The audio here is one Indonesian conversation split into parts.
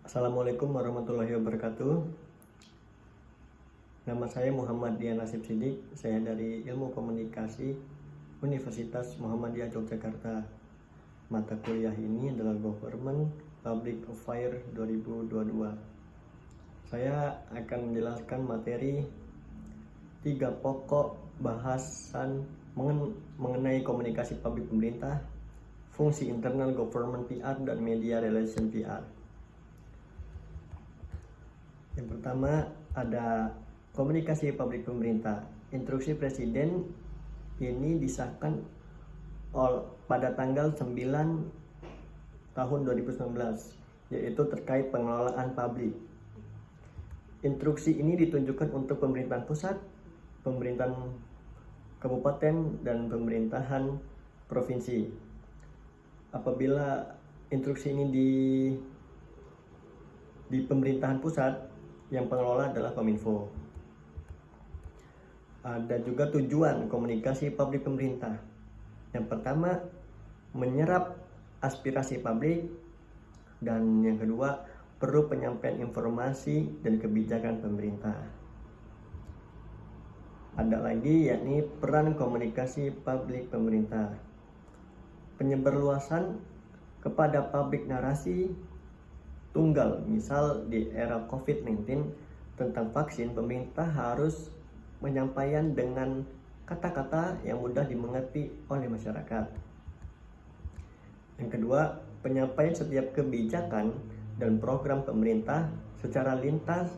Assalamualaikum warahmatullahi wabarakatuh. Nama saya Muhammad Dian Nasib Sidik. Saya dari Ilmu Komunikasi Universitas Muhammadiyah Yogyakarta. Mata kuliah ini adalah Government Public Affairs 2022. Saya akan menjelaskan materi 3 pokok bahasan mengenai komunikasi publik pemerintah, fungsi internal government PR, dan media relation PR. Yang pertama ada komunikasi publik pemerintah. Instruksi Presiden ini disahkan pada tanggal 9 tahun 2019, yaitu terkait pengelolaan publik. Instruksi ini ditunjukkan untuk pemerintahan pusat, pemerintahan kabupaten, dan pemerintahan provinsi. Apabila instruksi ini di pemerintahan pusat, yang pengelola adalah Kominfo. Ada juga tujuan komunikasi publik pemerintah. Yang pertama, menyerap aspirasi publik, dan yang kedua, perlu penyampaian informasi dan kebijakan pemerintah. Ada lagi yakni peran komunikasi publik pemerintah. Penyebarluasan kepada publik narasi tunggal, misal di era COVID-19 tentang vaksin, pemerintah harus menyampaikan dengan kata-kata yang mudah dimengerti oleh masyarakat. Yang kedua, penyampaian setiap kebijakan dan program pemerintah secara lintas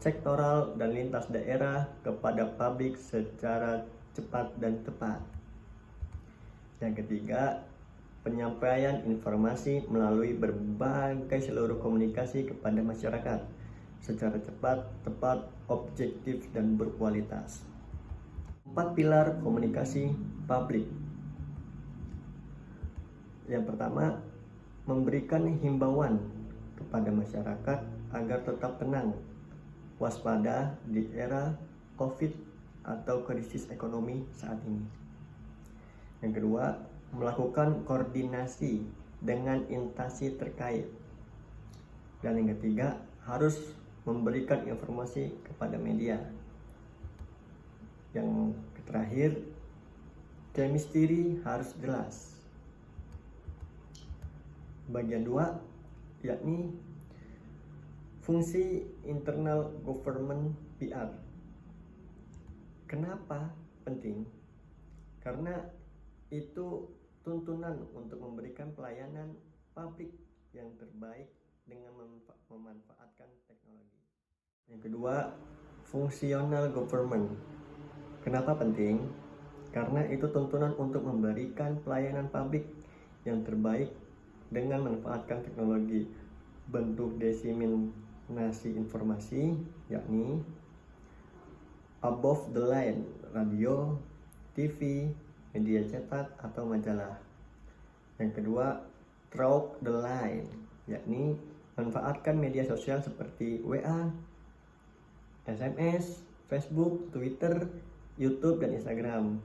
sektoral dan lintas daerah kepada publik secara cepat dan tepat. Yang ketiga, penyampaian informasi melalui berbagai seluruh komunikasi kepada masyarakat secara cepat, tepat, objektif, dan berkualitas. 4 pilar komunikasi publik. Yang pertama, memberikan himbauan kepada masyarakat agar tetap tenang, waspada di era COVID atau krisis ekonomi saat ini. Yang kedua, melakukan koordinasi dengan instansi terkait. Dan yang ketiga, harus memberikan informasi kepada media. Yang terakhir, chemistry harus jelas. Bagian 2 yakni fungsi internal government PR. Kenapa penting? Karena itu tuntunan untuk memberikan pelayanan publik yang terbaik dengan memanfaatkan teknologi. Yang kedua, fungsional government. Kenapa penting? Karena itu tuntunan untuk memberikan pelayanan publik yang terbaik dengan memanfaatkan teknologi. Bentuk diseminasi informasi yakni above the line, radio, TV, media cetak atau majalah. Yang kedua, through the line, yakni manfaatkan media sosial seperti WA, SMS, Facebook, Twitter, YouTube, dan Instagram.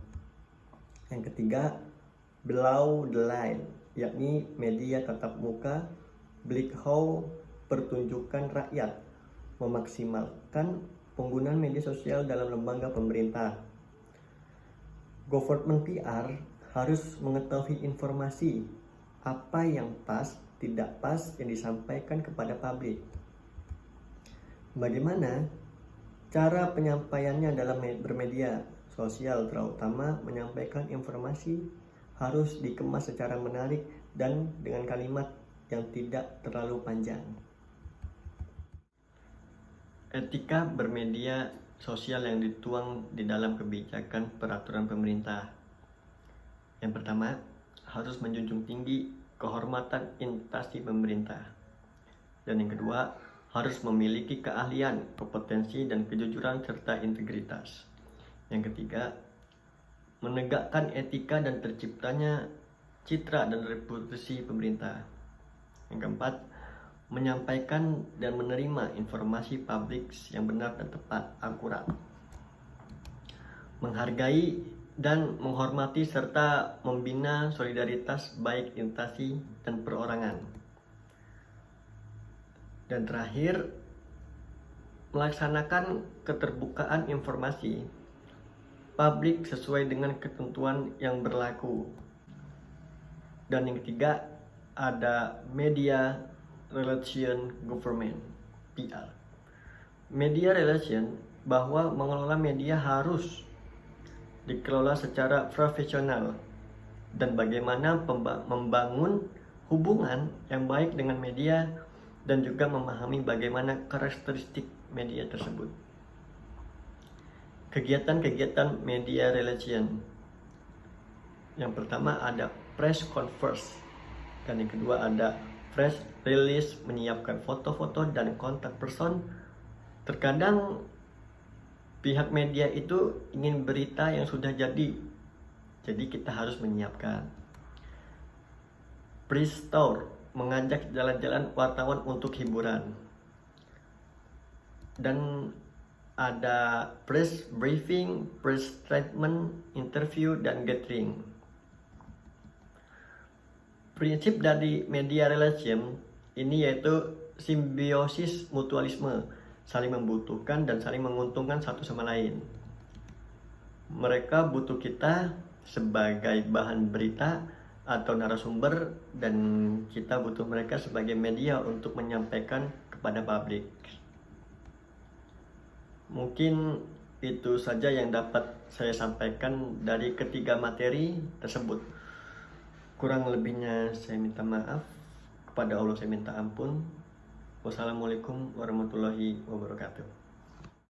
Yang ketiga, below the line, yakni media tatap muka, Blickhow, pertunjukan rakyat, memaksimalkan penggunaan media sosial dalam lembaga pemerintah. Government PR harus mengetahui informasi apa yang pas, tidak pas yang disampaikan kepada publik. Bagaimana cara penyampaiannya dalam bermedia sosial, terutama menyampaikan informasi harus dikemas secara menarik dan dengan kalimat yang tidak terlalu panjang. Etika bermedia sosial yang dituang di dalam kebijakan peraturan pemerintah. Yang pertama, harus menjunjung tinggi kehormatan instansi pemerintah. Dan yang kedua, harus memiliki keahlian, kompetensi, dan kejujuran serta integritas. Yang ketiga, menegakkan etika dan terciptanya citra dan reputasi pemerintah. Yang keempat, menyampaikan dan menerima informasi publik yang benar dan tepat, akurat. Menghargai dan menghormati serta membina solidaritas baik instansi dan perorangan. Dan terakhir, melaksanakan keterbukaan informasi publik sesuai dengan ketentuan yang berlaku. Dan yang ketiga, ada media relation government, PR. Media relation bahwa mengelola media harus dikelola secara profesional dan bagaimana membangun hubungan yang baik dengan media dan juga memahami bagaimana karakteristik media tersebut. Kegiatan-kegiatan media relation. Yang pertama ada press conference, dan yang kedua ada press release, menyiapkan foto-foto dan kontak person. Terkadang pihak media itu ingin berita yang sudah jadi kita harus menyiapkan. Press tour, mengajak jalan-jalan wartawan untuk hiburan. Dan ada press briefing, press statement, interview, dan gathering. Prinsip dari media relation ini yaitu simbiosis mutualisme, saling membutuhkan dan saling menguntungkan satu sama lain. Mereka butuh kita sebagai bahan berita atau narasumber, dan kita butuh mereka sebagai media untuk menyampaikan kepada publik. Mungkin itu saja yang dapat saya sampaikan dari ketiga materi tersebut. Kurang lebihnya saya minta maaf, kepada Allah saya minta ampun. Wassalamualaikum warahmatullahi wabarakatuh.